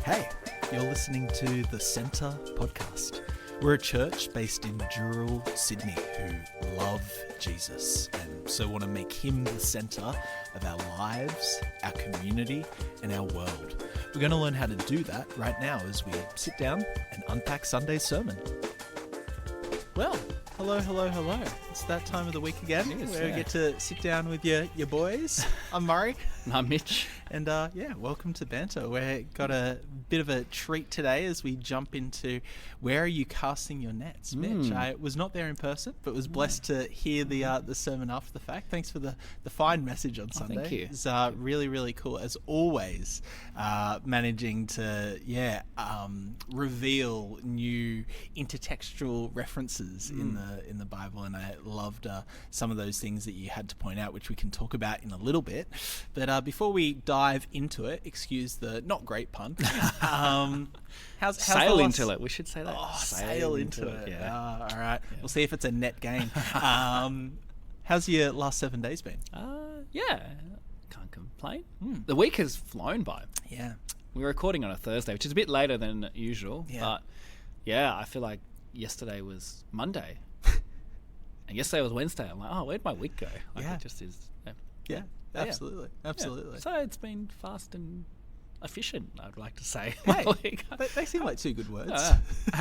Hey, you're listening to the Centre podcast. We're a church based in Dural, Sydney, who love Jesus and so want to make him the centre of our lives, our community, and our world. We're going to learn how to do that right now as we sit down and unpack Sunday's sermon. Well, hello. It's that time of the week again where we get to sit down with your boys. I'm Murray. And I'm Mitch. And welcome to Banter. We've got a bit of a treat today as we jump into where are you casting your nets, Mitch? I was not there in person, but was blessed to hear the sermon after the fact. Thanks for the fine message on Sunday. Thank you. It's really cool as always. Managing to reveal new intertextual references in the Bible, and I loved some of those things that you had to point out, which we can talk about in a little bit. But before we dive into it, excuse the not great pun. How's sail into it. We should say that. Oh, sail into it. Yeah. All right. Yeah. We'll see if it's a net gain. How's your last 7 days been? Can't complain. The week has flown by. Yeah. We're recording on a Thursday, which is a bit later than usual. Yeah. But I feel like yesterday was Monday. And yesterday was Wednesday. I'm like, oh, where'd my week go? It just is. Yeah. Absolutely. Yeah. So it's been fast and efficient, I'd like to say. Hey, they seem like two good words.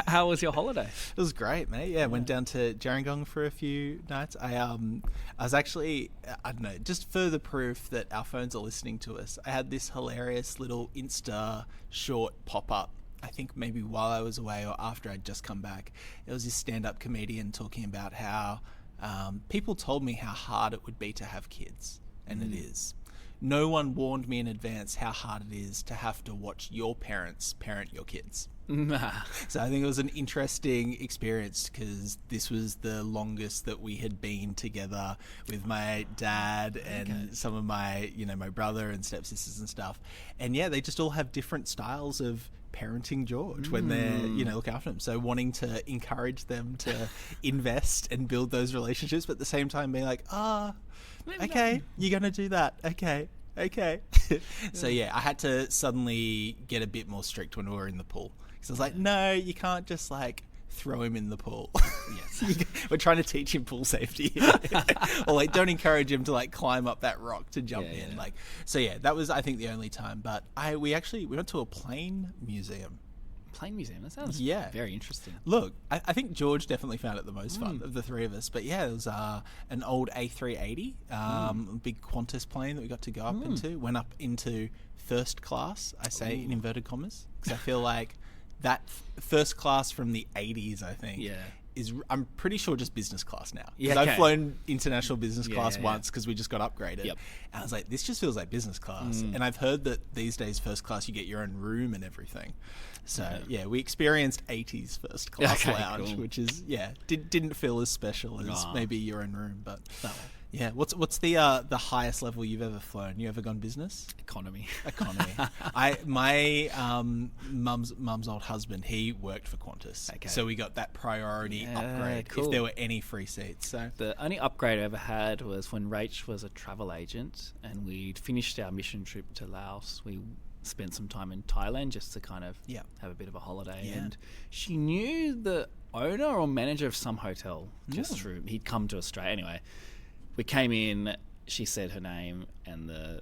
How was your holiday? It was great, mate. Yeah, went down to Gerringong for a few nights. I was actually, I don't know, just further proof that our phones are listening to us. I had this hilarious little Insta short pop-up, I think maybe while I was away or after I'd just come back. It was this stand-up comedian talking about how people told me how hard it would be to have kids. And it is. No one warned me in advance how hard it is to have to watch your parents parent your kids. So I think it was an interesting experience because this was the longest that we had been together with my dad and some of my, my brother and stepsisters and stuff. And they just all have different styles of parenting George when they're, look after him. So wanting to encourage them to invest and build those relationships, but at the same time being like, okay, you're going to do that. Okay. So I had to suddenly get a bit more strict when we were in the pool. Because I was like, no, you can't just throw him in the pool. Yes. We're trying to teach him pool safety. Or don't encourage him to climb up that rock to jump in. That was, I think, the only time. But we went to a plane museum. Plane museum? That sounds very interesting. Look, I think George definitely found it the most fun of the three of us. But it was an old A380, big Qantas plane that we got to go up into. Went up into first class, I say in inverted commas, because I feel like that first class from the 80s, I think, is, I'm pretty sure, just business class now. Because I've flown international business class once because we just got upgraded. Yep. And I was like, this just feels like business class. And I've heard that these days first class you get your own room and everything. So we experienced 80s first class lounge, which is didn't feel as special as maybe your own room, but what's the highest level you've ever flown? You ever gone business? Economy. My mum's old husband, he worked for Qantas, so we got that priority upgrade if there were any free seats. So the only upgrade I ever had was when Rach was a travel agent and we'd finished our mission trip to Laos. We spent some time in Thailand just to kind of have a bit of a holiday, and she knew the owner or manager of some hotel just through, he'd come to Australia. Anyway, we came in, she said her name, and the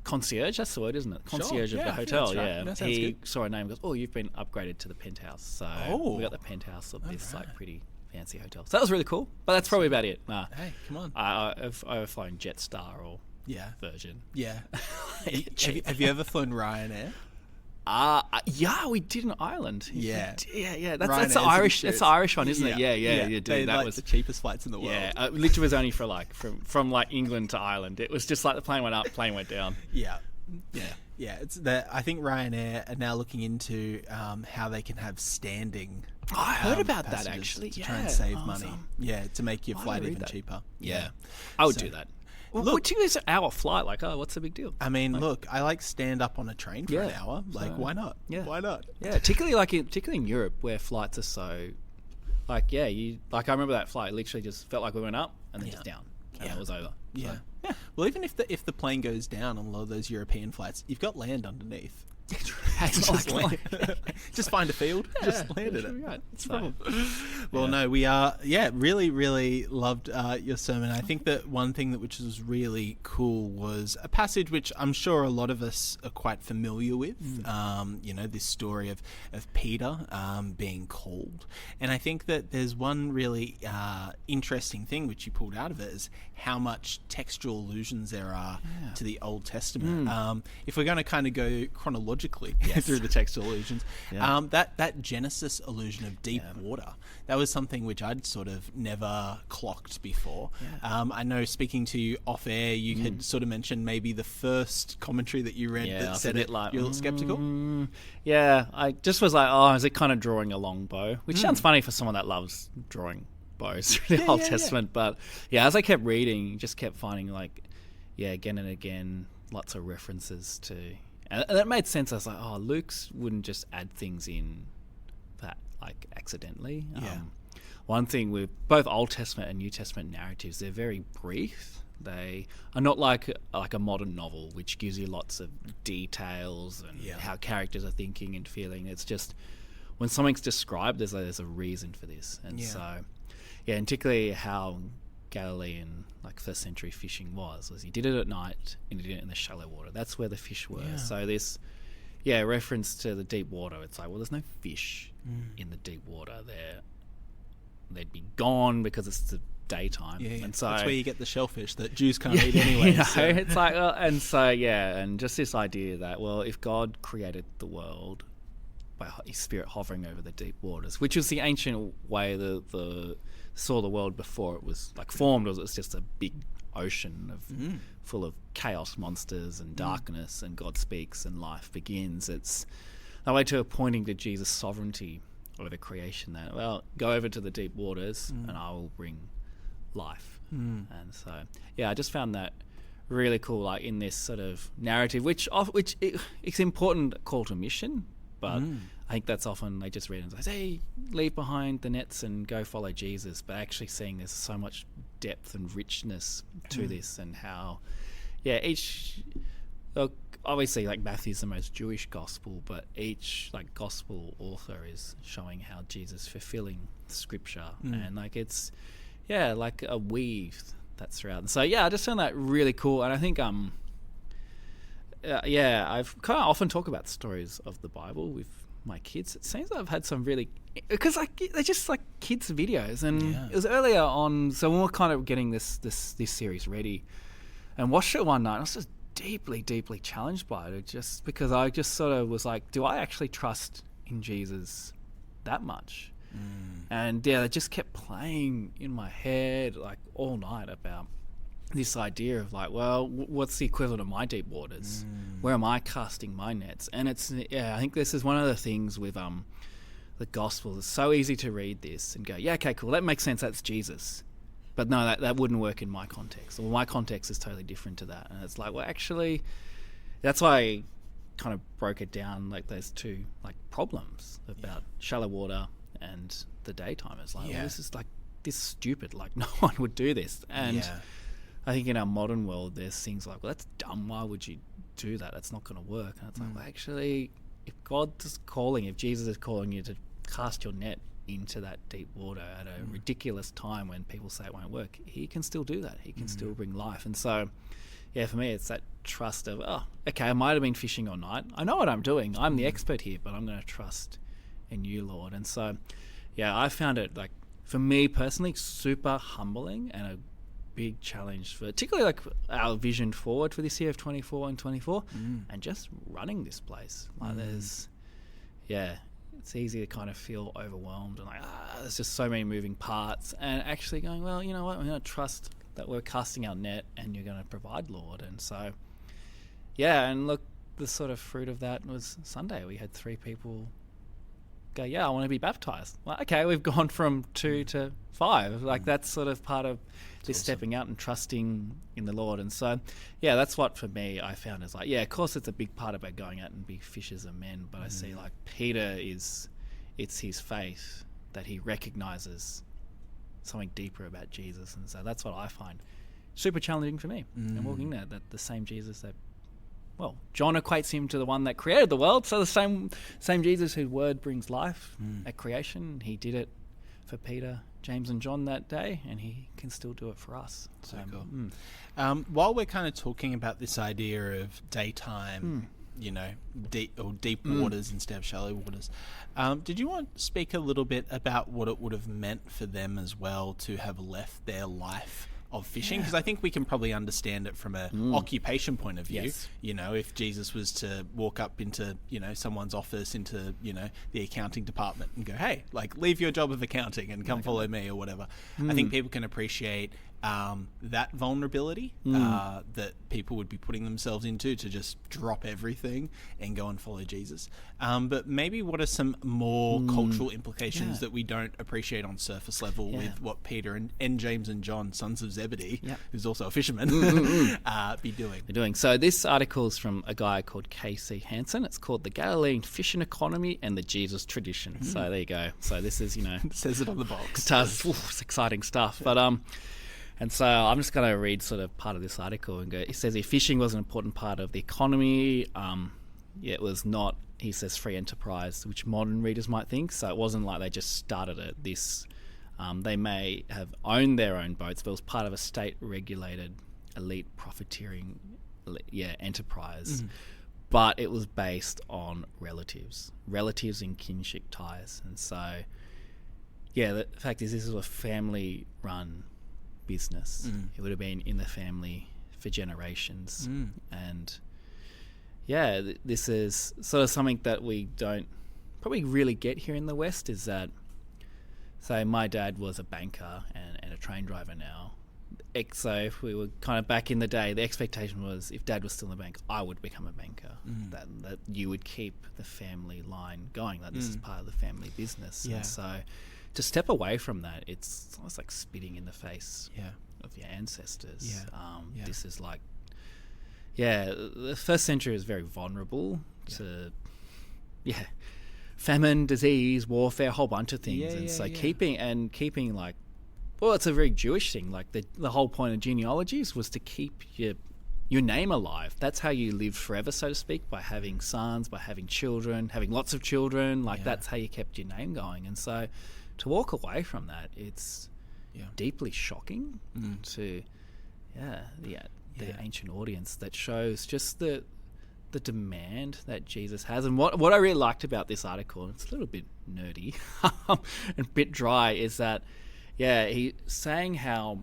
concierge, that's the word, isn't it? Concierge of the hotel, he saw her name and goes, oh, you've been upgraded to the penthouse. So we got the penthouse of this pretty fancy hotel. So that was really cool, but that's probably about it. Hey, come on. I've flown Jetstar or Virgin. Yeah. Have you ever flown Ryanair? We did in Ireland. Yeah. That's the Irish. That's the Irish one, isn't it? Yeah. You do. That was the cheapest flights in the world. Yeah, literally was only for from England to Ireland. It was just the plane went up, plane went down. Yeah. It's I think Ryanair are now looking into how they can have standing. I heard about that actually. To try and save money. Yeah, to make your flight even cheaper. Yeah, I would do that. Well, look, it's an hour flight. What's the big deal? I mean, look, I stand up on a train for an hour. Why not? Yeah. Why not? Yeah, particularly in Europe where flights are so, I remember that flight literally just felt like we went up and then just down, and it was over. Yeah. Well, even if the plane goes down on a lot of those European flights, you've got land underneath. Just find a field, just land in it. Right. So, well, no, we are, really, really loved your sermon. I think that one thing which was really cool was a passage which I'm sure a lot of us are quite familiar with. This story of Peter being called, and I think that there's one really interesting thing which you pulled out of it is how much textual allusions there are to the Old Testament. If we're going to kind of go chronologically through the textual allusions, that Genesis allusion of deep water, that was something which I'd sort of never clocked before. I know, speaking to you off air, you had sort of mentioned maybe the first commentary that you read that said it, like, you're a little skeptical. I just was like, is it kind of drawing a long bow? Which sounds funny for someone that loves drawing bows through the Old Testament. But as I kept reading, just kept finding again and again, lots of references to, and that made sense. I was like, Luke's wouldn't just add things in that accidentally. One thing with both Old Testament and New Testament narratives, they're very brief. They are not like a modern novel, which gives you lots of details and how characters are thinking and feeling. It's just when something's described, there's a reason for this, and so and particularly how Galilean first century fishing was he did it at night and he did it in the shallow water. That's where the fish were. So this reference to the deep water, it's like, well, there's no fish in the deep water there. They'd be gone because it's the daytime. And so that's where you get the shellfish that Jews can't eat anyway. It's like, and just this idea that, well, if God created the world by His Spirit hovering over the deep waters, which was the ancient way the saw the world before it was formed, was just a big ocean of full of chaos monsters and darkness, and God speaks and life begins. It's that way to pointing to Jesus' sovereignty over the creation, that, well, go over to the deep waters and I will bring life. And so I just found that really cool, in this sort of narrative, which it's important call to mission, but I think that's often they just read and say, hey, leave behind the nets and go follow Jesus, but actually seeing there's so much depth and richness to this, and how each obviously Matthew's the most Jewish gospel, but each gospel author is showing how Jesus fulfilling scripture, and it's a weave that's throughout. And so I just found that really cool, and I think I've kind of often talk about stories of the Bible with my kids. It seems I've had some really, because they're just kids videos, and it was earlier on, so when we're kind of getting this series ready, and watched it one night, I was just deeply challenged by it, just because I just sort of was like, do I actually trust in Jesus that much? And they just kept playing in my head all night about this idea of well, what's the equivalent of my deep waters? Where am I casting my nets? And it's I think this is one of the things with the gospel. It's so easy to read this and go, okay, cool, that makes sense, that's Jesus. But no, that wouldn't work in my context. Well, my context is totally different to that. And it's well, actually, that's why I kind of broke it down those two problems about shallow water and the daytime. It's well, this is this stupid. No one would do this. And I think in our modern world, there's things well, that's dumb. Why would you do that? That's not going to work. And it's well, actually, if God's calling, if Jesus is calling you to cast your net into that deep water at a ridiculous time when people say it won't work, he can still do that. He can still bring life. And so for me, it's that trust of, okay, I might have been fishing all night, I know what I'm doing, I'm the expert here, but I'm going to trust in you, Lord. And so I found it for me personally super humbling, and a big challenge for particularly our vision forward for this year of 24 and 24, and just running this place. There's it's easy to kind of feel overwhelmed and there's just so many moving parts, and actually going, well, you know what, I'm going to trust that we're casting our net and you're going to provide, Lord. And so and look, the sort of fruit of that was Sunday. We had 3 people go, I want to be baptized. Well, okay, we've gone from 2 to 5. That's sort of part of this stepping out and trusting in the Lord. And so that's what for me I found is of course it's a big part about going out and be fishers of men, but I see Peter it's his faith that he recognizes something deeper about Jesus. And so that's what I find super challenging for me, and walking there, that the same Jesus that John equates him to the one that created the world. So the same Jesus whose word brings life at creation, he did it for Peter, James and John that day, and he can still do it for us. So cool. While we're kind of talking about this idea of daytime, deep waters instead of shallow waters, did you want to speak a little bit about what it would have meant for them as well to have left their life of fishing? Because I think we can probably understand it from an occupation point of view. Yes. If Jesus was to walk up into someone's office, into the accounting department and go, hey, like, leave your job of accounting and come follow me or whatever. I think people can appreciate that vulnerability that people would be putting themselves into, to just drop everything and go and follow Jesus. But maybe what are some more cultural implications that we don't appreciate on surface level with what Peter and James and John, sons of Zebedee, who's also a fisherman, be doing? So this article is from a guy called K.C. Hansen. It's called The Galilean Fishing Economy and the Jesus Tradition. So there you go. So this is, it says it on the box. It does. It's exciting stuff. But and so I'm just going to read sort of part of this article and go. It says fishing was an important part of the economy. It was not, he says, free enterprise, which modern readers might think. So it wasn't like they just started it. They may have owned their own boats, but it was part of a state-regulated, elite profiteering enterprise. But it was based on relatives and kinship ties. And so, the fact is, this is a family-run business. It would have been in the family for generations. And this is sort of something that we don't probably really get here in the West, is that, so my dad was a banker and a train driver now. So if we were kind of back in the day, the expectation was, if Dad was still in the bank, I would become a banker. That you would keep the family line going, that this is part of the family business. And so to step away from that, it's almost like spitting in the face of your ancestors. This is like, the first century is very vulnerable to famine, disease, warfare, a whole bunch of things. Keeping like, well, it's a very Jewish thing. Like the whole point of genealogies was to keep your name alive. That's how you lived forever, so to speak, by having sons, by having children, having lots of children. That's how you kept your name going. And so to walk away from that, it's deeply shocking to the ancient audience. That shows just the demand that Jesus has. And what I really liked about this article, and it's a little bit nerdy and a bit dry, is that he's saying how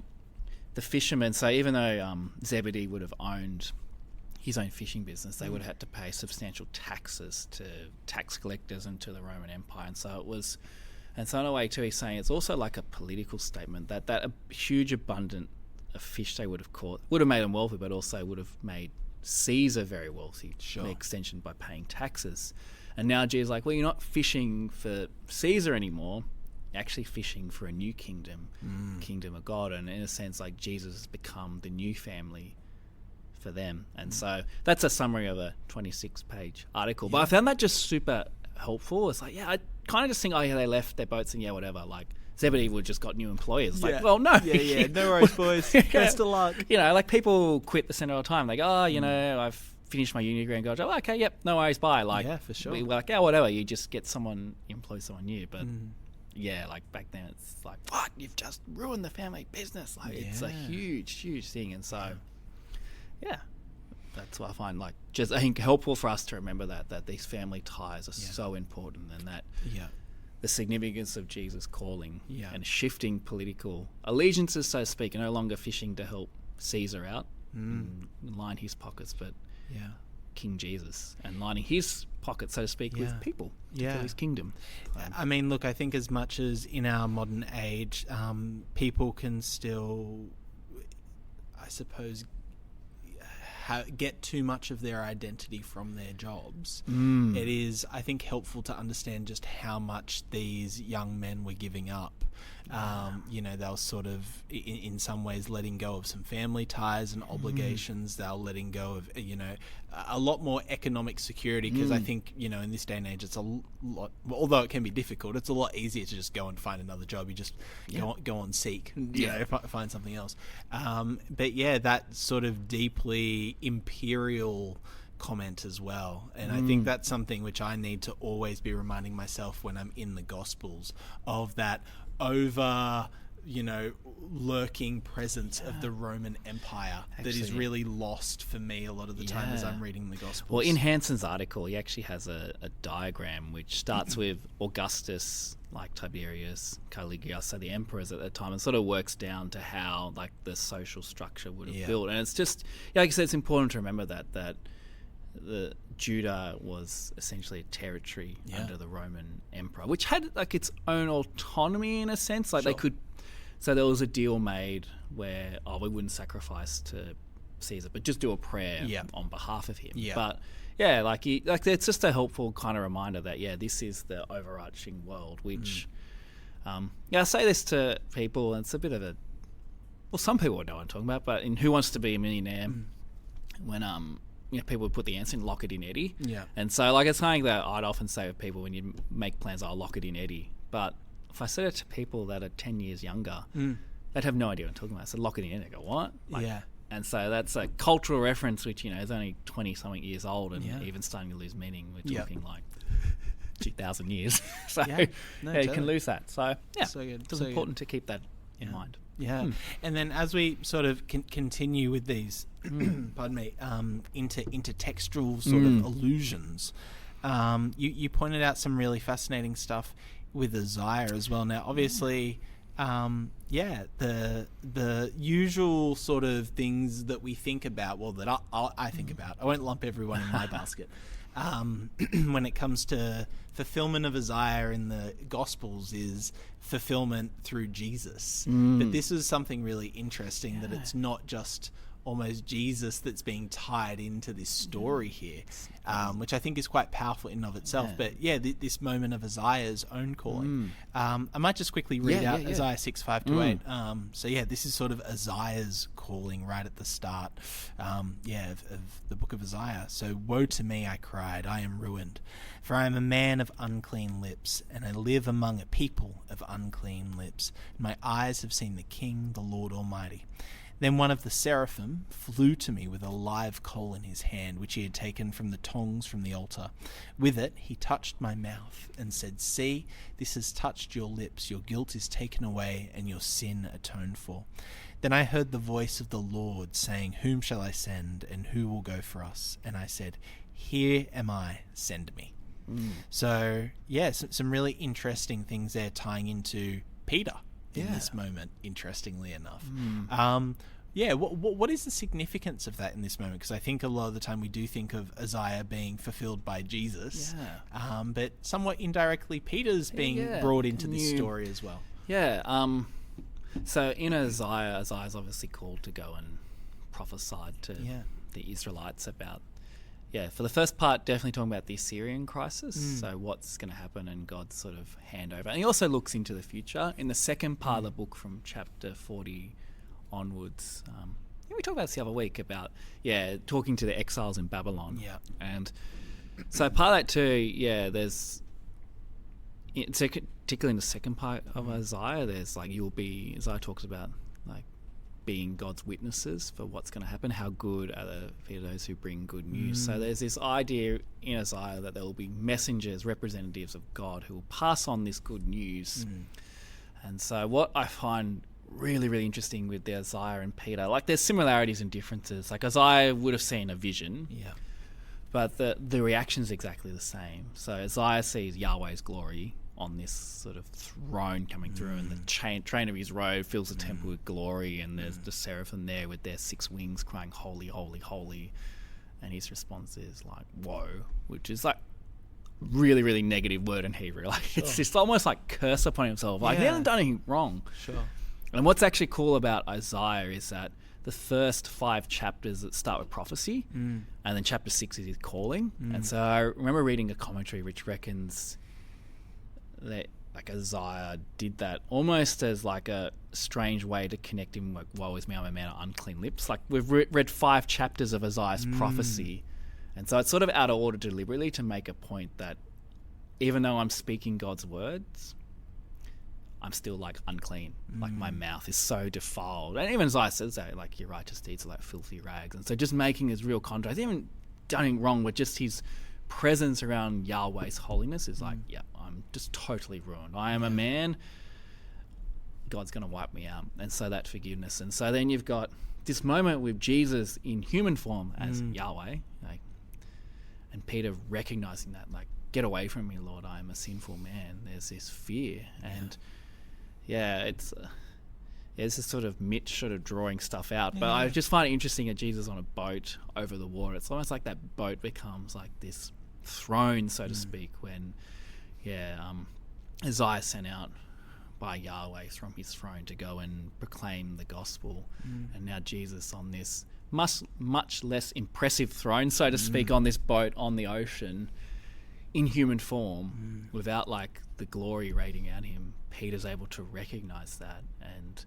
the fishermen, so even though Zebedee would have owned his own fishing business, they would have had to pay substantial taxes to tax collectors and to the Roman Empire. And so in a way too, he's saying it's also like a political statement that a huge abundance of fish they would have caught would have made them wealthy, but also would have made Caesar very wealthy, the extension, by paying taxes. And now Jesus is like, well, you're not fishing for Caesar anymore, you're actually fishing for a new kingdom of God. And in a sense, like, Jesus has become the new family for them. And so that's a summary of a 26-page article. But I found that just super helpful. It's like, I kind of just think, they left their boats and whatever. Like, Zebedee would just got new employers. Like, well, no. No worries, boys. Best of luck. Like, people quit the center all the time. They go, I've finished my uni degree and go, okay, yep, no worries, bye. Like, for sure. We're like, whatever. You just get employ someone new. But like back then, it's like, what? You've just ruined the family business. Like, it's a huge, huge thing. And so, that's what I find, like, just, I think, helpful for us to remember that these family ties are so important, and that the significance of Jesus' calling and shifting political allegiances, so to speak, no longer fishing to help Caesar out and line his pockets, but King Jesus, and lining his pockets, so to speak, with people for his kingdom. I mean, look, I think as much as in our modern age, people can still, I suppose, get too much of their identity from their jobs. It is, I think, helpful to understand just how much these young men were giving up. They were sort of, in some ways, letting go of some family ties and obligations. They were letting go of, a lot more economic security, because I think, in this day and age, it's a lot, although it can be difficult, it's a lot easier to just go and find another job. You just go on seek, find something else. But that sort of deeply imperial comment as well. And I think that's something which I need to always be reminding myself when I'm in the Gospels, of that over, lurking presence of the Roman Empire that is really lost for me a lot of the time as I'm reading the Gospels. Well, in Hanson's article, he actually has a diagram which starts with Augustus, like Tiberius, Caligula, so the emperors at that time, and sort of works down to how like the social structure would have built. And it's just, like I said, it's important to remember that the Judah was essentially a territory under the Roman emperor, which had like its own autonomy in a sense. Like they could. So there was a deal made where, we wouldn't sacrifice to Caesar, but just do a prayer on behalf of him. Yeah. But it's just a helpful kind of reminder that this is the overarching world. Which, I say this to people, and it's a bit of a, some people would know what I'm talking about. But in Who Wants to Be a Millionaire, when people would put the answer in, lock it in Eddie. Yeah. And so like it's something that I'd often say with people when you make plans, I'll lock it in Eddie. But if I said it to people that are 10 years younger, they'd have no idea what I'm talking about. So lock it in, they go, what? And so that's a cultural reference which, is only 20-something years old and even starting to lose meaning. We're talking like 2,000 years. So you can lose that. So so good. It's important to keep that in mind. Yeah. And then as we sort of continue with these, pardon me, into textual sort of allusions, you pointed out some really fascinating stuff with Isaiah as well. Now, obviously, the usual sort of things that we think about, that I think about, I won't lump everyone in my basket, when it comes to fulfillment of Isaiah in the Gospels is fulfillment through Jesus. But this is something really interesting, that it's not just almost Jesus that's being tied into this story here, which I think is quite powerful in and of itself. But this moment of Isaiah's own calling. I might just quickly read out Isaiah 6:5-8. This is sort of Isaiah's calling right at the start of the book of Isaiah. So, woe to me, I cried, I am ruined, for I am a man of unclean lips, and I live among a people of unclean lips. My eyes have seen the King, the Lord Almighty. Then one of the seraphim flew to me with a live coal in his hand, which he had taken from the tongs from the altar. With it he touched my mouth and said, see, this has touched your lips. Your guilt is taken away and your sin atoned for. Then I heard the voice of the Lord saying, whom shall I send, and who will go for us? And I said, here am I, send me. So, some really interesting things there tying into Peter in this moment, interestingly enough. What is the significance of that in this moment? Because I think a lot of the time we do think of Isaiah being fulfilled by Jesus, but somewhat indirectly Peter's being brought into this story as well. So in Isaiah's obviously called to go and prophesy to the Israelites about, for the first part, definitely talking about the Assyrian crisis, so what's going to happen and God's sort of handover. And he also looks into the future. In the second part of the book, from chapter 40 onwards, we talked about this the other week about, talking to the exiles in Babylon. And so part of that too, there's, particularly in the second part of Isaiah, there's like, Isaiah talks about like, being God's witnesses for what's going to happen. How good are those who bring good news? So there's this idea in Isaiah that there will be messengers, representatives of God, who will pass on this good news. And so what I find really, really interesting with the Isaiah and Peter, like there's similarities and differences. Like Isaiah would have seen a vision, but the reaction is exactly the same. So Isaiah sees Yahweh's glory on this sort of throne coming through, and the train of his robe fills the temple with glory, and there's the seraphim there with their 6 wings crying, holy, holy, holy. And his response is like, whoa, which is like really, really negative word in Hebrew. Like it's just almost like curse upon himself. Like he hasn't done anything wrong. And what's actually cool about Isaiah is that the first 5 chapters that start with prophecy, and then chapter 6 is his calling. And so I remember reading a commentary which reckons that like Isaiah did that almost as like a strange way to connect him, like, woe is me, I'm a man of unclean lips. Like we've read 5 chapters of Isaiah's prophecy, and so it's sort of out of order deliberately to make a point that even though I'm speaking God's words, I'm still like unclean. Like my mouth is so defiled. And even Isaiah says that, like your righteous deeds are like filthy rags. And so just making this real contrast, even done anything wrong, but just his presence around Yahweh's holiness is like, yeah, I'm just totally ruined. I am a man. God's going to wipe me out. And so that forgiveness. And so then you've got this moment with Jesus in human form as Yahweh, like, and Peter recognizing that, like, get away from me, Lord, I am a sinful man. There's this fear. And it's this sort of Mitch sort of drawing stuff out. But I just find it interesting that Jesus on a boat over the water. It's almost like that boat becomes like this throne, so to speak, when Isaiah sent out by Yahweh from his throne to go and proclaim the gospel, and now Jesus on this much less impressive throne, so to speak, on this boat on the ocean in human form, without like the glory radiating out him. Peter's able to recognize that, and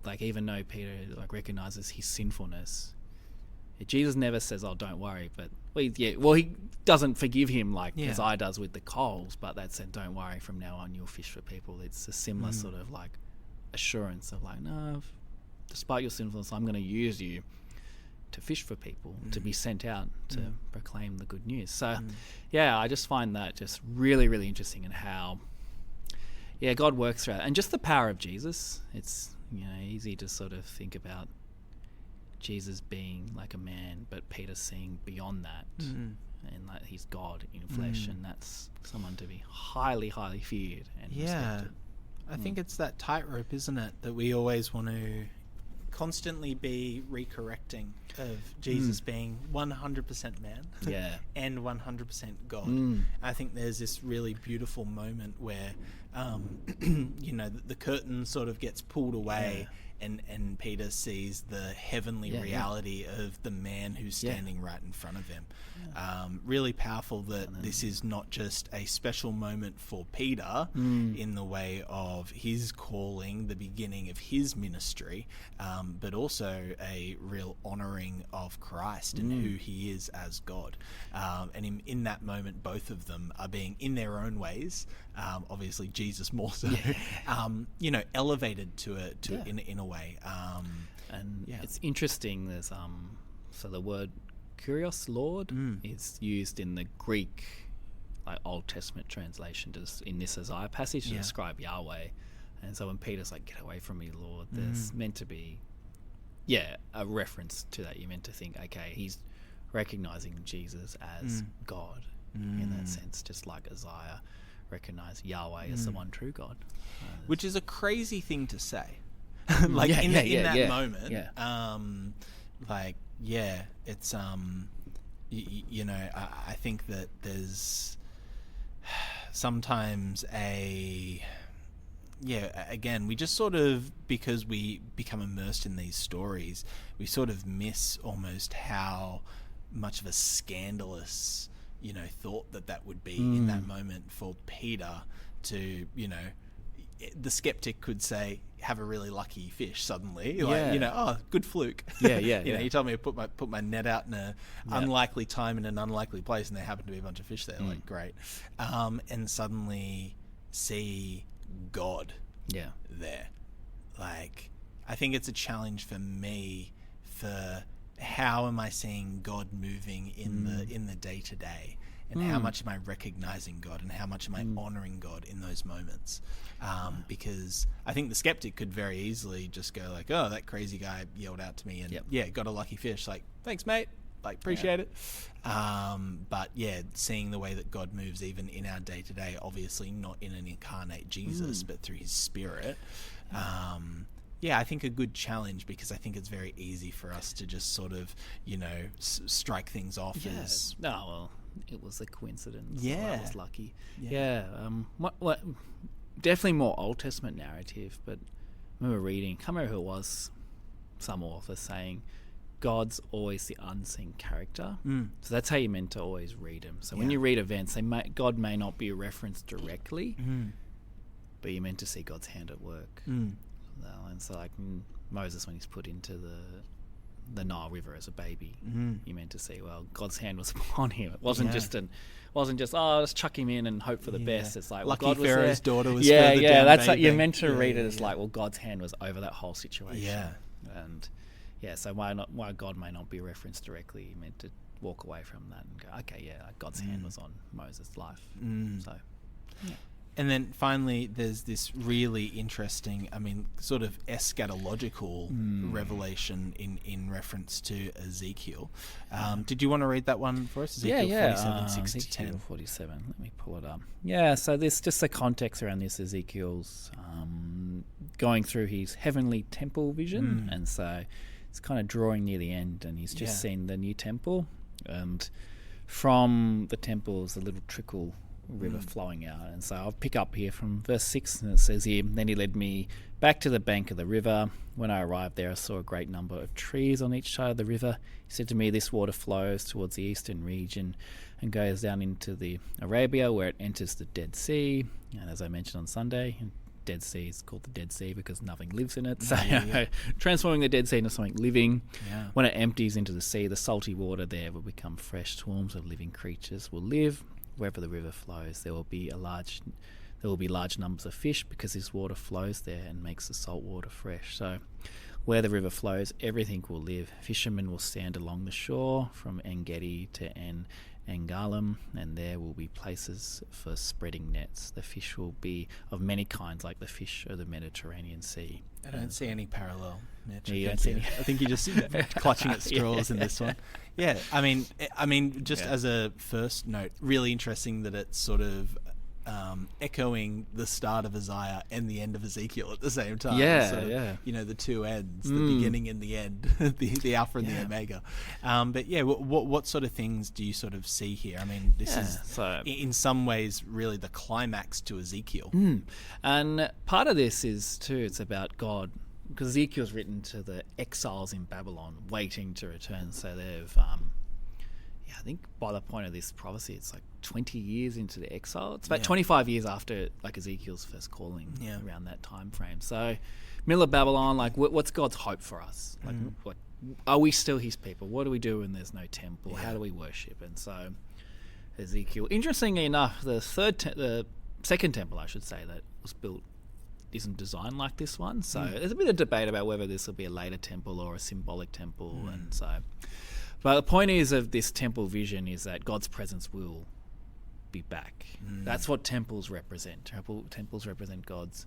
like, even though Peter like recognizes his sinfulness, Jesus never says, "Oh, don't worry," but he doesn't forgive him like Isaiah does with the coals, but that said, "Don't worry, from now on you'll fish for people." It's a similar sort of like assurance of like, no, despite your sinfulness, I'm going to use you to fish for people, to be sent out to proclaim the good news. So I just find that just really, really interesting, in how God works through it, and just the power of Jesus. It's easy to sort of think about Jesus being like a man, but Peter seeing beyond that, and that he's God in flesh, and that's someone to be highly, highly feared and respected. I think it's that tightrope, isn't it, that we always want to constantly be recorrecting of Jesus being 100% man and 100% God. I think there's this really beautiful moment where the curtain sort of gets pulled away, and Peter sees the heavenly reality of the man who's standing right in front of him. Really powerful that this is not just a special moment for Peter in the way of his calling, the beginning of his ministry, but also a real honouring of Christ and who he is as God. And in that moment, both of them are being, in their own ways, obviously Jesus more so, elevated in a way. It's interesting. There's so the word "kurios," Lord, is used in the Greek, like Old Testament translation, in this Isaiah passage to describe Yahweh. And so when Peter's like, "Get away from me, Lord," there's meant to be, a reference to that. You're meant to think, okay, he's recognizing Jesus as God in that sense, just like Isaiah recognized Yahweh as the one true God. Which is a crazy thing to say. Like in that moment. It's I think that there's sometimes again, we just sort of, because we become immersed in these stories, we sort of miss almost how much of a scandalous thought that would be in that moment for Peter to, the skeptic could say, have a really lucky fish suddenly, good fluke. You told me to put my net out in a unlikely time in an unlikely place, and there happened to be a bunch of fish there. Like, great. And suddenly see God there. Like, I think it's a challenge for me for how am I seeing God moving in the day to day, and how much am I recognizing God, and how much am I honoring God in those moments? Because I think the skeptic could very easily just go like, "Oh, that crazy guy yelled out to me, and got a lucky fish. Like, thanks, mate. Like, appreciate it." But seeing the way that God moves even in our day to day, obviously not in an incarnate Jesus, but through His Spirit. I think a good challenge, because I think it's very easy for us to just sort of, strike things off as... No, well, it was a coincidence. I was lucky. What definitely more Old Testament narrative, but I remember reading, I can't remember who it was, some author saying, God's always the unseen character. So that's how you're meant to always read him. So when you read events, God may not be referenced directly, but you're meant to see God's hand at work. And so, like Moses, when he's put into the Nile River as a baby, you're meant to see, well, God's hand was upon him. It wasn't just let's chuck him in and hope for the best. It's like, well, lucky God was Pharaoh's there. daughter was further down. That's like, you're meant to read it as like, well, God's hand was over that whole situation. And so why God may not be referenced directly, you're meant to walk away from that and go, okay, yeah, like God's hand was on Moses' life. So, yeah. And then finally, there's this really interesting, sort of eschatological revelation in reference to Ezekiel. Did you want to read that one for us? Ezekiel 47, 6 to 10. Ezekiel 47. Let me pull it up. Yeah, so there's just the context around this. Ezekiel's going through his heavenly temple vision, and so it's kind of drawing near the end, and he's just seen the new temple, and from the temple is a little trickle river flowing out. And so I'll pick up here from verse 6, and it says here, "Then he led me back to the bank of the river. When I arrived there, I saw a great number of trees on each side of the river. He said to me, 'This water flows towards the eastern region and goes down into the Arabia, where it enters the Dead Sea.'" And as I mentioned on Sunday, Dead Sea is called the Dead Sea because nothing lives in it. So transforming the Dead Sea into something living. Yeah. When it empties into the sea, the salty water there will become fresh. Swarms of living creatures will live. Wherever the river flows, there will be large numbers of fish, because this water flows there and makes the salt water fresh. So where the river flows, everything will live. Fishermen will stand along the shore from En-Gedi to En-Galim, and there will be places for spreading nets. The fish will be of many kinds, like the fish of the Mediterranean Sea. I don't see any parallel, Mitch. You don't see any. I think you're just clutching at straws in this one. Yeah, just as a first note, really interesting that it's sort of echoing the start of Isaiah and the end of Ezekiel at the same time. The two ends, the beginning and the end, the Alpha and the Omega. What sort of things do you sort of see here? This is in some ways really the climax to Ezekiel. And part of this is too, it's about God, because Ezekiel's written to the exiles in Babylon waiting to return. So they've I think by the point of this prophecy, it's like 20 years into the exile. It's about 25 years after Ezekiel's first calling, around that time frame. So middle of Babylon, what's God's hope for us? Are we still his people? What do we do when there's no temple? How do we worship? And so Ezekiel, interestingly enough, the second temple, I should say, that was built isn't designed like this one. So there's a bit of debate about whether this will be a later temple or a symbolic temple. And so... But the point is of this temple vision is that God's presence will be back. That's what temples represent. Temples represent God's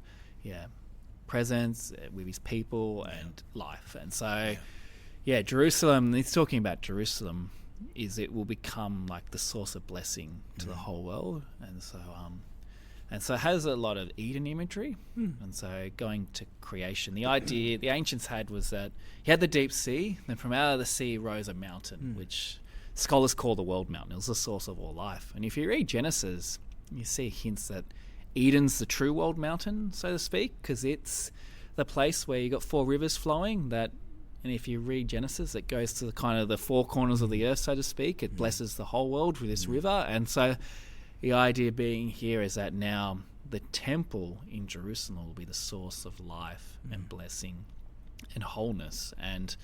presence with his people and life. And so, Jerusalem, he's talking about Jerusalem, is it will become like the source of blessing to the whole world. And so it has a lot of Eden imagery. And so going to creation, the idea the ancients had was that you had the deep sea, and from out of the sea rose a mountain, which scholars call the world mountain. It was the source of all life. And if you read Genesis, you see hints that Eden's the true world mountain, so to speak, because it's the place where you got 4 rivers flowing and if you read Genesis, it goes to the kind of the 4 corners of the earth, so to speak. It blesses the whole world with this river. And so the idea being here is that now the temple in Jerusalem will be the source of life and blessing and wholeness. And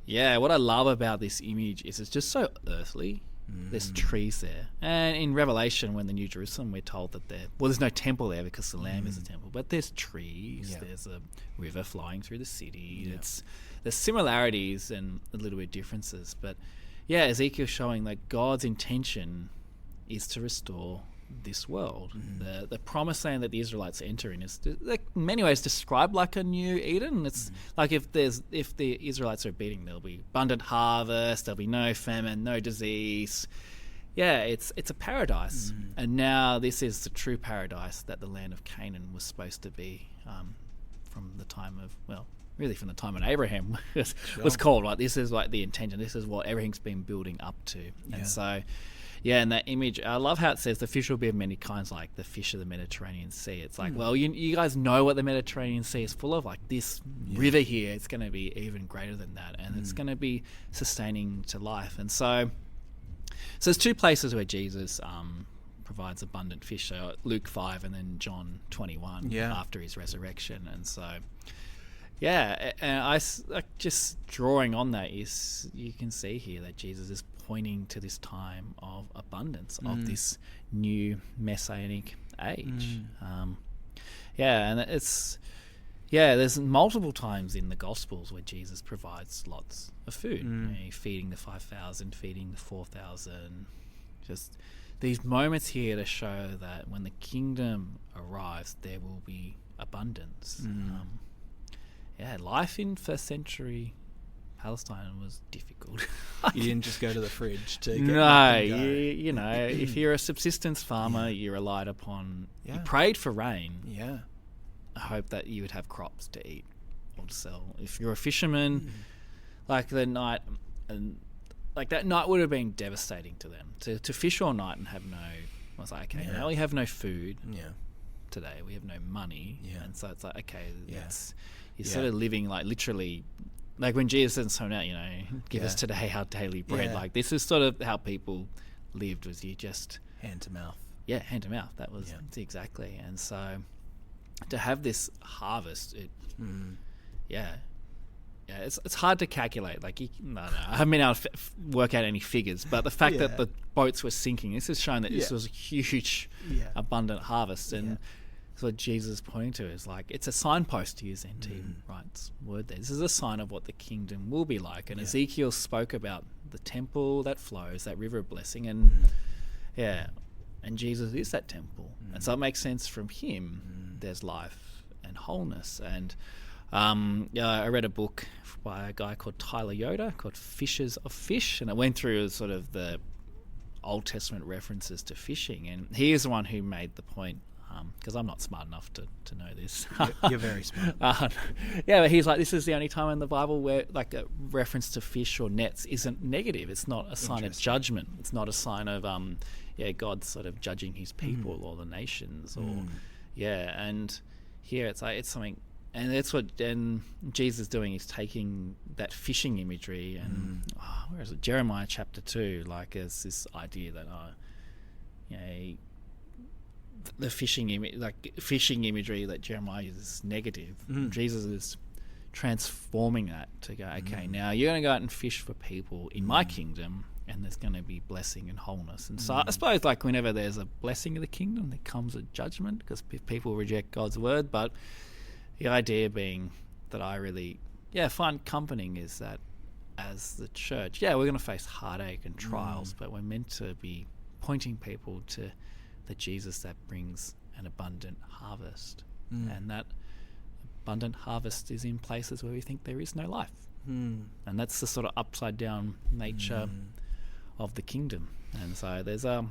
what I love about this image is it's just so earthly. There's trees there. And in Revelation, when the New Jerusalem, we're told that there's no temple there because the Lamb is the temple, but there's trees, there's a river flowing through the city. There's similarities and a little bit differences. But Ezekiel's showing that God's intention is to restore this world. The promised land that the Israelites enter in is in many ways described like a new Eden. It's like if the Israelites are obedient, there'll be abundant harvest, there'll be no famine, no disease. It's a paradise. And now this is the true paradise that the land of Canaan was supposed to be from the time of from the time when Abraham was called. Right, this is like the intention. This is what everything's been building up to. And so and that image, I love how it says the fish will be of many kinds, like the fish of the Mediterranean Sea. It's like, well, you guys know what the Mediterranean Sea is full of. Like this river here, it's going to be even greater than that, and it's going to be sustaining to life. And so there's 2 places where Jesus provides abundant fish. So Luke 5 and then John 21 after his resurrection. And so, and I just drawing on that is you can see here that Jesus is pointing to this time of abundance, of this new messianic age. And it's there's multiple times in the Gospels where Jesus provides lots of food. Feeding the 5,000, feeding the 4,000. Just these moments here to show that when the kingdom arrives, there will be abundance. Life in first century Palestine was difficult. You didn't just go to the fridge to get you know, if you're a subsistence farmer, you relied upon, you prayed for rain. I hope that you would have crops to eat or to sell. If you're a fisherman, like that night would have been devastating to them. To fish all night and have no, I was like, okay, now we have no food. Today we have no money. And so it's like, okay, you're sort of living like literally, like when Jesus sends someone out, you know, give us today our daily bread. Like this is sort of how people lived, was you just hand to mouth. Hand to mouth. That was exactly. And so to have this harvest, it's hard to calculate. Like, I haven't been able to work out any figures, but the fact that the boats were sinking, this is showing that this was a huge, abundant harvest. And that's what Jesus is pointing to, is like, it's a signpost, to use NT Wright's word there. This is a sign of what the kingdom will be like. And Ezekiel spoke about the temple that flows, that river of blessing, and and Jesus is that temple. And so it makes sense from him, there's life and wholeness. And I read a book by a guy called Tyler Yoder called Fishers of Fish, and it went through sort of the Old Testament references to fishing. And he is the one who made the point, because I'm not smart enough to know this. You're very smart. But he's like, this is the only time in the Bible where like a reference to fish or nets isn't negative. It's not a sign of judgment. It's not a sign of God sort of judging his people or the nations, or and here it's like, it's something. And that's what Jesus is doing, is taking that fishing imagery and where is it? Jeremiah chapter 2. Like, there's this idea that the fishing imagery that Jeremiah uses is negative. Jesus is transforming that to go, okay, now you're going to go out and fish for people in my kingdom, and there's going to be blessing and wholeness. And so I suppose, like, whenever there's a blessing of the kingdom, there comes a judgment because people reject God's word. But the idea being that I really find comforting is that as the church, we're going to face heartache and trials, but we're meant to be pointing people to the Jesus that brings an abundant harvest. And that abundant harvest is in places where we think there is no life. And that's the sort of upside down nature of the kingdom. And so there's and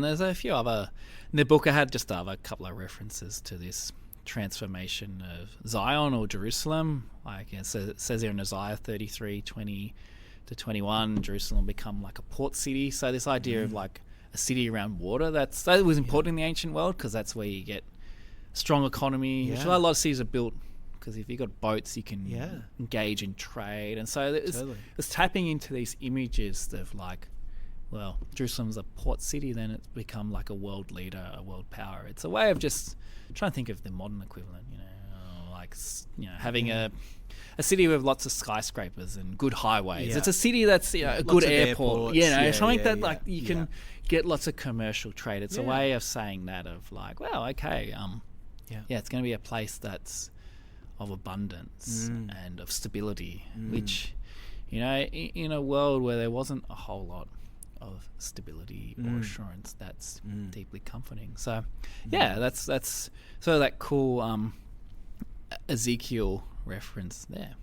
there's a few other in the book. I had just a couple of references to this transformation of Zion or Jerusalem. Like it says here in Isaiah 33:20-21, Jerusalem become like a port city. So this idea of like a city around water, that was important in the ancient world, because that's where you get strong economy. Which a lot of cities are built because if you've got boats, you can engage in trade. And so it's tapping into these images of like, well, Jerusalem's a port city, then it's become like a world leader, a world power. It's a way of just trying to think of the modern equivalent, having a city with lots of skyscrapers and good highways. It's a city that's a good airport, something that like you can get lots of commercial trade. It's a way of saying that, of like, well, okay, it's going to be a place that's of abundance and of stability, which, in a world where there wasn't a whole lot of stability or assurance, that's deeply comforting. So that's sort of that cool Ezekiel reference there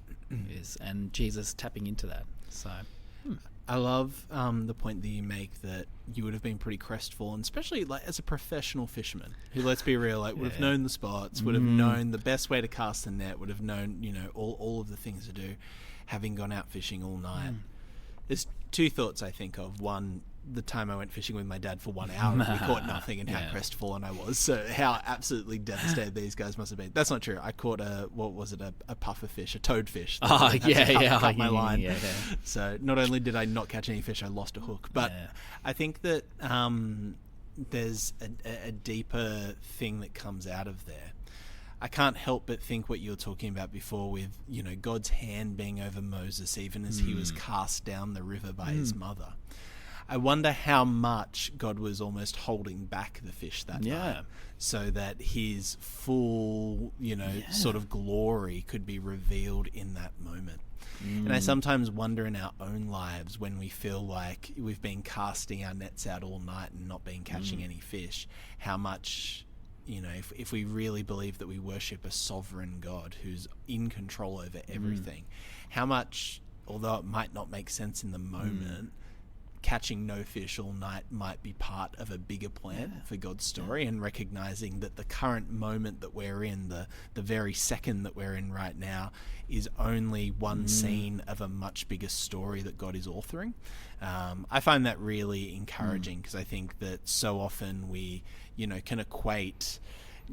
is, and Jesus tapping into that. So I love the point that you make, that you would have been pretty crestfallen, especially like as a professional fisherman who, let's be real, like would have known the spots, would have known the best way to cast the net, would have known all of the things to do, having gone out fishing all night. There's two thoughts I think of. One, the time I went fishing with my dad for 1 hour and we caught nothing, and how crestfallen I was. So how absolutely devastated these guys must have been. That's not true. I caught a puffer fish, a toadfish. Cut my line. So not only did I not catch any fish, I lost a hook. But I think that there's a deeper thing that comes out of there. I can't help but think what you were talking about before with, God's hand being over Moses even as he was cast down the river by his mother. I wonder how much God was almost holding back the fish that night, so that his full, sort of glory could be revealed in that moment. And I sometimes wonder in our own lives, when we feel like we've been casting our nets out all night and not been catching any fish, how much, if we really believe that we worship a sovereign God who's in control over everything, how much, although it might not make sense in the moment, catching no fish all night might be part of a bigger plan for God's story, and recognizing that the current moment that we're in, the very second that we're in right now, is only one scene of a much bigger story that God is authoring. I find that really encouraging, because I think that so often we, can equate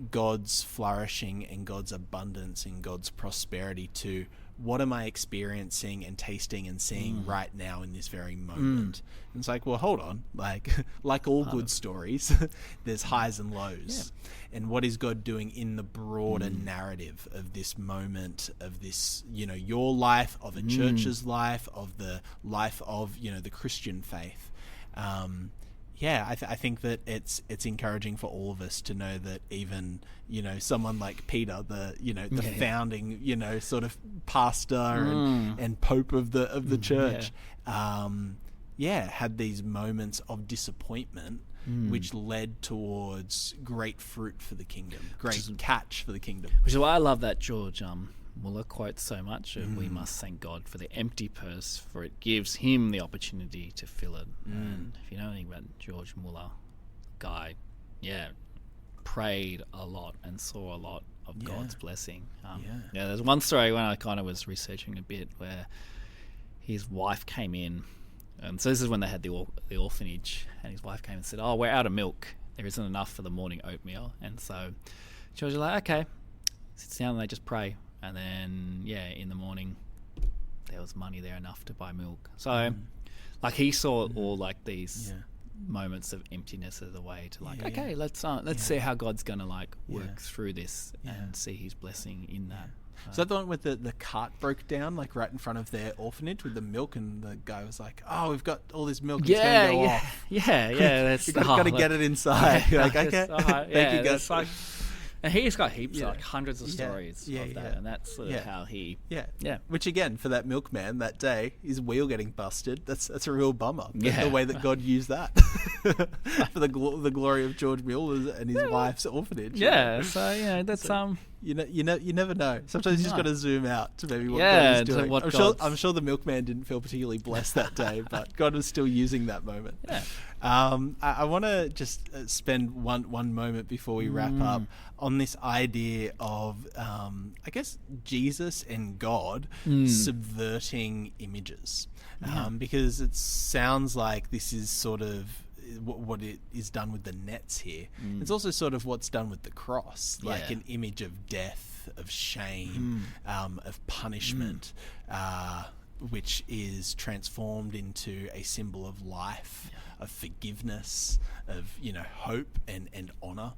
God's flourishing and God's abundance and God's prosperity to what am I experiencing and tasting and seeing right now in this very moment. And it's like, well, hold on, like all good stories, there's highs and lows. And what is God doing in the broader narrative of this moment, of this, your life, of a church's life, of the life of, the Christian faith. I think that it's encouraging for all of us to know that even, someone like Peter, the founding, sort of pastor and pope of the church, had these moments of disappointment, which led towards great fruit for the kingdom, catch for the kingdom. Which is why I love that George Muller quote so much of we must thank God for the empty purse, for it gives him the opportunity to fill it. And if you know anything about George Muller, guy, prayed a lot and saw a lot of God's blessing. There's one story when I kind of was researching a bit where his wife came in, and so this is when they had the orphanage, and his wife came and said, we're out of milk, there isn't enough for the morning oatmeal. And so George was like, okay, sits down and they just pray. And then, in the morning, there was money there enough to buy milk. So, he saw all these moments of emptiness as a way to okay, let's see how God's gonna work through this and see His blessing in that. Is that the one with the cart broke down right in front of their orphanage with the milk, and the guy was like, "Oh, we've got all this milk, it's going to go off." That's We've got to get it inside. You're like, okay, thank you, guys. And he's got heaps, hundreds of stories of that, and that's sort of how he... Which, again, for that milkman that day, his wheel getting busted, that's a real bummer. The way that God used that for the glory of George Muller and his wife's orphanage. So, that's... You never know. Sometimes you just got to zoom out to maybe what God is doing. I'm sure the milkman didn't feel particularly blessed that day, but God was still using that moment. I want to just spend one moment before we wrap up on this idea of, I guess, Jesus and God subverting images, because it sounds like this is sort of what it is done with the nets here. It's also sort of what's done with the cross, an image of death, of shame, of punishment, which is transformed into a symbol of life, of forgiveness, of hope and honor.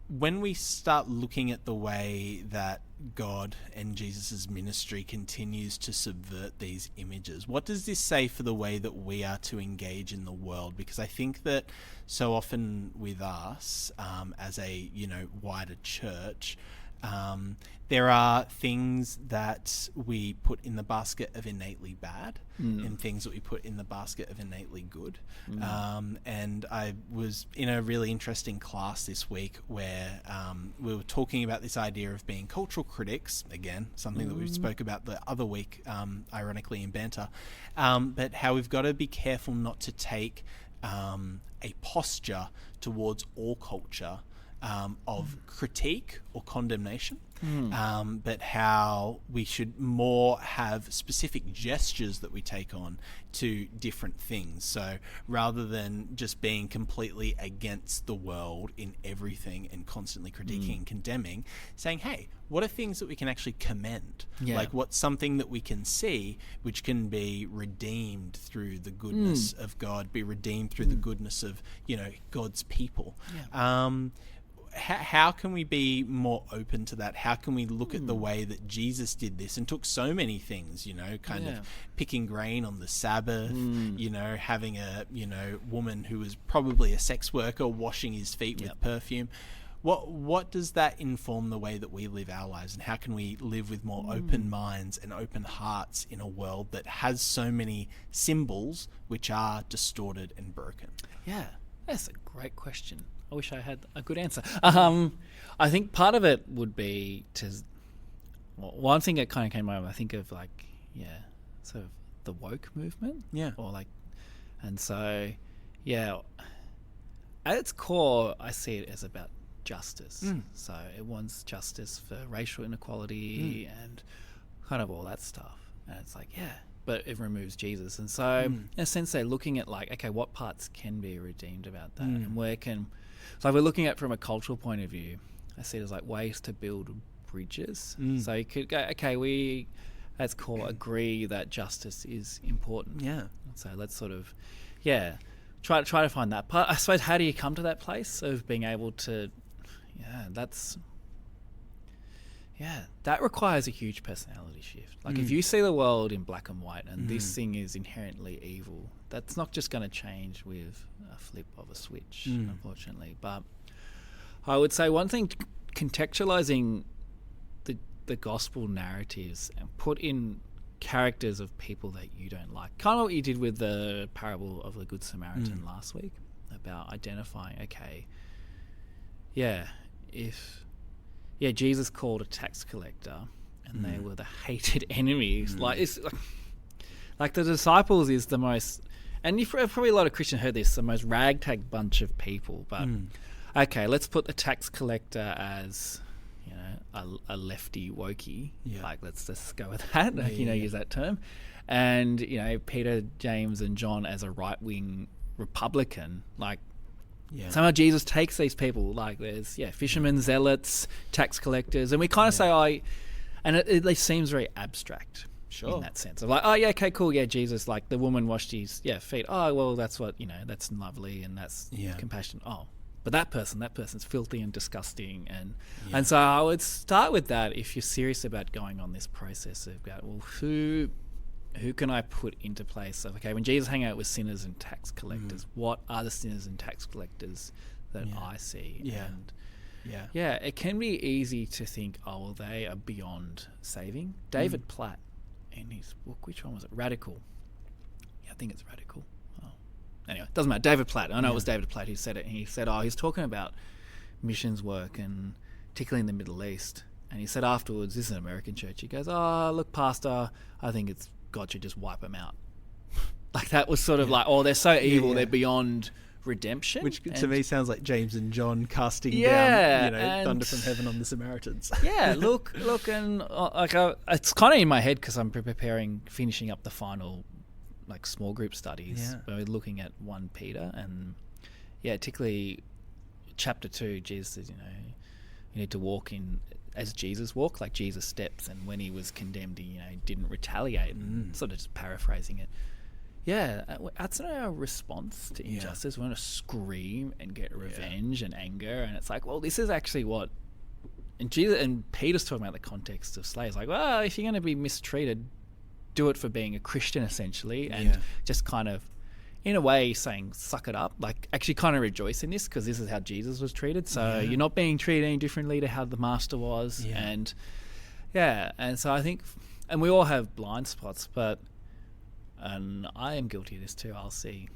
When we start looking at the way that God and Jesus' ministry continues to subvert these images, what does this say for the way that we are to engage in the world? Because I think that so often with us, as a wider church, there are things that we put in the basket of innately bad and things that we put in the basket of innately good. And I was in a really interesting class this week where we were talking about this idea of being cultural critics, again, something that we spoke about the other week, ironically in BANTER, but how we've got to be careful not to take a posture towards all culture of critique or condemnation, but how we should more have specific gestures that we take on to different things. So rather than just being completely against the world in everything and constantly critiquing and condemning, saying, hey, what are things that we can actually commend? What's something that we can see which can be redeemed through the goodness of God, be redeemed through the goodness of, God's people. how can we be more open to that? How can we look at the way that Jesus did this and took so many things, kind of picking grain on the Sabbath, having a, woman who was probably a sex worker washing his feet with perfume. What does that inform the way that we live our lives, and how can we live with more open minds and open hearts in a world that has so many symbols which are distorted and broken? Yeah, that's a great question. I wish I had a good answer. I think part of it would be one thing that kind of came to mind, I think of sort of the woke movement. Yeah. And so, at its core, I see it as about justice. So it wants justice for racial inequality and kind of all that stuff. And it's but it removes Jesus. And so in a sense they're looking at what parts can be redeemed about that and where can... So if we're looking at from a cultural point of view, I see it as ways to build bridges. So you could go, we as core agree that justice is important. Yeah. So let's sort of, try to find that part. I suppose, how do you come to that place of being able to... that requires a huge personality shift. If you see the world in black and white and this thing is inherently evil, that's not just going to change with a flip of a switch, unfortunately. But I would say one thing, contextualizing the gospel narratives and put in characters of people that you don't like. Kind of what you did with the parable of the Good Samaritan last week, about identifying, Jesus called a tax collector and they were the hated enemies. The disciples is the most, and you've probably a lot of Christians heard this, the most ragtag bunch of people. But let's put the tax collector as a lefty wokey. Let's just go with that. Use that term. And Peter, James, and John as a right wing Republican. Somehow Jesus takes these people, there's fishermen, zealots, tax collectors, and we kind of say, and it seems very abstract in that sense of cool, Jesus, the woman washed his feet. Oh well, that's what that's lovely and that's compassion. Oh, but that person's filthy and disgusting, and so I would start with that if you're serious about going on this process of who can I put into place of, when Jesus hang out with sinners and tax collectors, what are the sinners and tax collectors that I see? And it can be easy to think, they are beyond saving. David Platt, in his book, which one was it? Radical. I think it's Radical. Anyway, it doesn't matter. David Platt. I know it was David Platt who said it. And he said, he's talking about missions work, and particularly in the Middle East. And he said afterwards, this is an American church, he goes, look, Pastor, I think God should just wipe them out. That was sort of they're so evil, they're beyond redemption. Which to me sounds like James and John casting down, thunder from heaven on the Samaritans. Look, and it's kind of in my head because I'm finishing up the final small group studies. But we're looking at 1 Peter, and particularly chapter 2, Jesus says, you need to walk in as Jesus walked, Jesus steps, and when he was condemned, he didn't retaliate, and sort of just paraphrasing it. That's not our response to injustice. We want to scream and get revenge and anger, and it's this is actually what. And Jesus and Peter's talking about the context of slaves. If you're going to be mistreated, do it for being a Christian, essentially, and just kind of, in a way, saying suck it up. Actually, kind of rejoice in this because this is how Jesus was treated. So you're not being treated any differently to how the master was, and so I think, and we all have blind spots, and I am guilty of this too. I'll see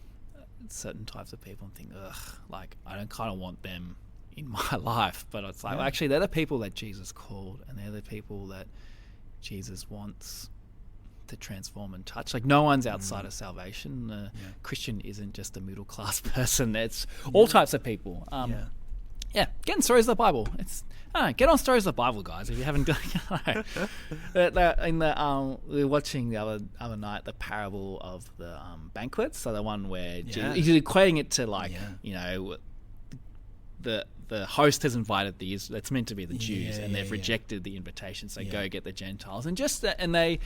certain types of people and think, I don't kind of want them in my life, but it's actually they're the people that Jesus called, and they're the people that Jesus wants to transform and touch. No one's outside of salvation. Christian isn't just a middle class person. It's all types of people. Get on Stories of the Bible. Get on Stories of the Bible, guys. If you haven't done, we were watching the other night the parable of the banquets. So the one where he's equating it to the host has invited it's meant to be the Jews, and they've rejected the invitation. So go get the Gentiles, and they.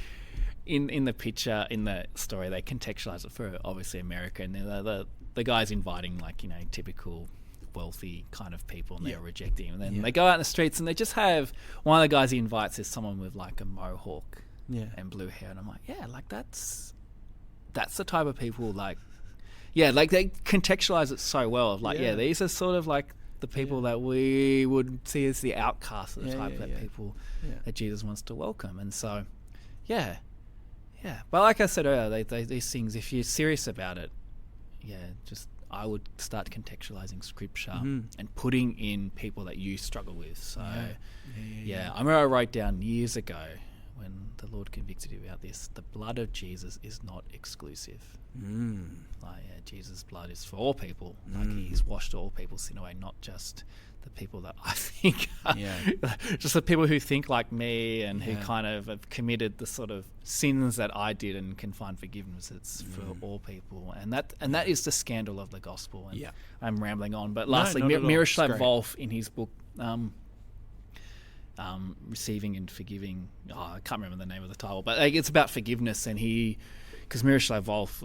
In the picture, in the story, they contextualize it for obviously America, and the guy's inviting typical wealthy kind of people, and they're rejecting him. And then they go out in the streets, and they just have one of the guys he invites is someone with like a mohawk and blue hair, and I'm like, like that's the type of people like they contextualize it so well. Of like, these are sort of like the people that we would see as the outcasts, of the type that people that Jesus wants to welcome. And so, but like I said earlier, these things, if you're serious about it, I would start contextualizing scripture and putting in people that you struggle with. So, I remember I wrote down years ago when the Lord convicted me about this, the blood of Jesus is not exclusive. Like, Jesus' blood is for all people. Like, he's washed all people's sin away, not just the people that I think just the people who think like me and who kind of have committed the sort of sins that I did and can find forgiveness. It's for all people, and that is the scandal of the gospel. And I'm rambling on, but lastly, Miroslav Volf in his book Receiving and Forgiving, I can't remember the name of the title, but like, it's about forgiveness. And because Miroslav Volf,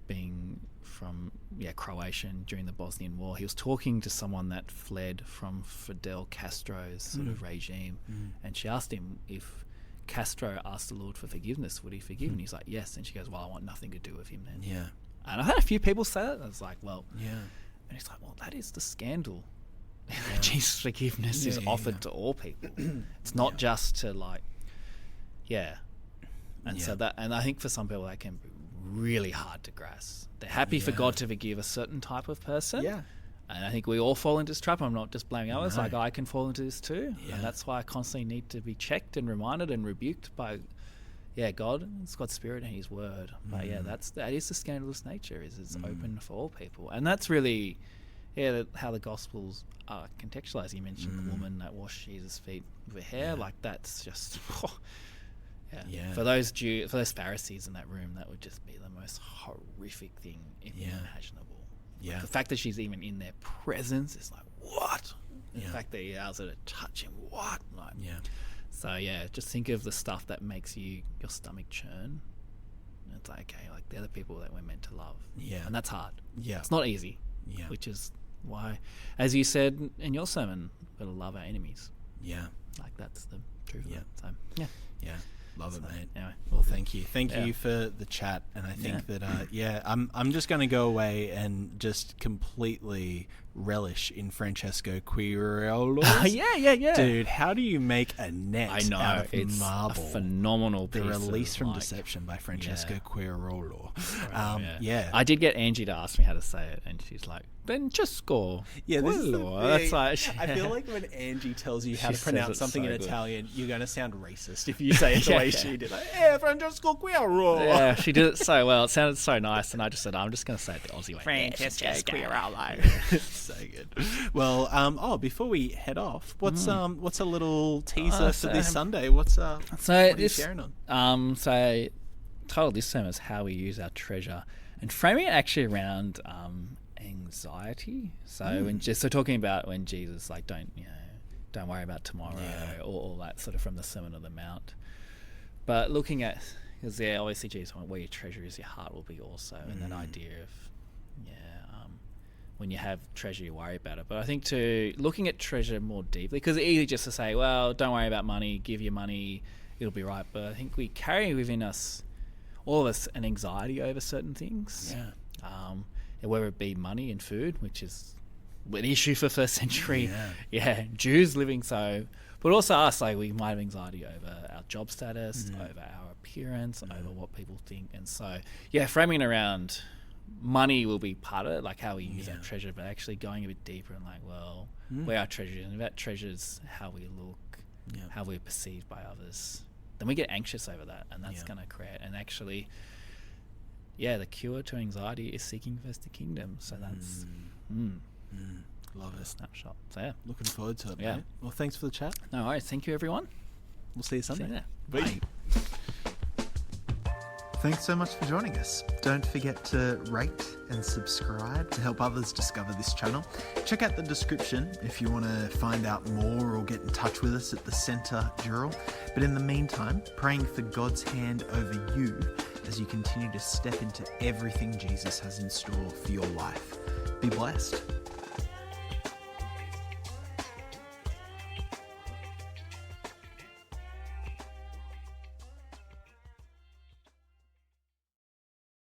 being from Croatian during the Bosnian War, he was talking to someone that fled from Fidel Castro's sort of regime, and she asked him if Castro asked the Lord for forgiveness, would he forgive? And he's like, yes. And she goes, well, I want nothing to do with him then. And I had a few people say that. I was like, well, and he's like, well, that is the scandal. Jesus' forgiveness is offered to all people. It's not just to like, so that, and I think for some people that can be really hard to grasp. They're happy for God to forgive a certain type of person. And I think we all fall into this trap. I'm not just blaming others. Like, I can fall into this too. And that's why I constantly need to be checked and reminded and rebuked by God. It's God's Spirit and His Word. But that is the scandalous nature, is it's open for all people. And that's really how the Gospels are contextualized. You mentioned the woman that washed Jesus' feet with her hair. Like, that's just for those Pharisees in that room, that would just be the most horrific thing imaginable. Like, the fact that she's even in their presence is like, what? The fact that he allows her to touch him, what? Like, so just think of the stuff that makes your stomach churn. It's like, okay, like, they're the people that we're meant to love. And that's hard. It's not easy. Which is why, as you said in your sermon, we've got to love our enemies. Like, that's the truth of it. So, love it, mate. Anyway, well, thank you for the chat. And I think that I'm just going to go away and just completely relish in Francesco Quirello's. Dude, how do you make a net out of it's marble? A phenomenal piece. The Release from Deception by Francesco Quirello. I did get Angie to ask me how to say it, and she's like, then just score. This is the thing. That's like, I feel like when Angie tells you how to pronounce something in Italian, you're going to sound racist if you say it the way she did. Like, Francesco Quirello. Yeah, she did it so well. It sounded so nice, and I just said, I'm just going to say it the Aussie way. Francesco Quirello. So good. Well, before we head off, what's a little teaser for this Sunday? What are you sharing on? So title this sermon is How We Use Our Treasure, and framing it actually around anxiety. So talking about when Jesus, like, don't worry about tomorrow, or all that sort of from the Sermon on the Mount. But looking at, because obviously Jesus went, where your treasure is, your heart will be also, and that idea of when you have treasure, you worry about it. But I think looking at treasure more deeply, because it's easy just to say, well, don't worry about money, give your money, it'll be right. But I think we carry within us, all of us, an anxiety over certain things. Whether it be money and food, which is an issue for first century Jews living so, but also us, like, we might have anxiety over our job status, over our appearance, over what people think. And so framing around money will be part of it, like how we use our treasure, but actually going a bit deeper and like, well, where our treasure is, and about treasures, how we look, how we're perceived by others, then we get anxious over that, and that's going to create, and actually the cure to anxiety is seeking first the kingdom. So that's love it. Snapshot. So looking forward to it, mate. Well, thanks for the chat. No worries. Thank you, everyone. We'll see you Sunday. See you there. Bye. Thanks so much for joining us. Don't forget to rate and subscribe to help others discover this channel. Check out the description if you want to find out more or get in touch with us at the Centre Dural. But in the meantime, praying for God's hand over you as you continue to step into everything Jesus has in store for your life. Be blessed.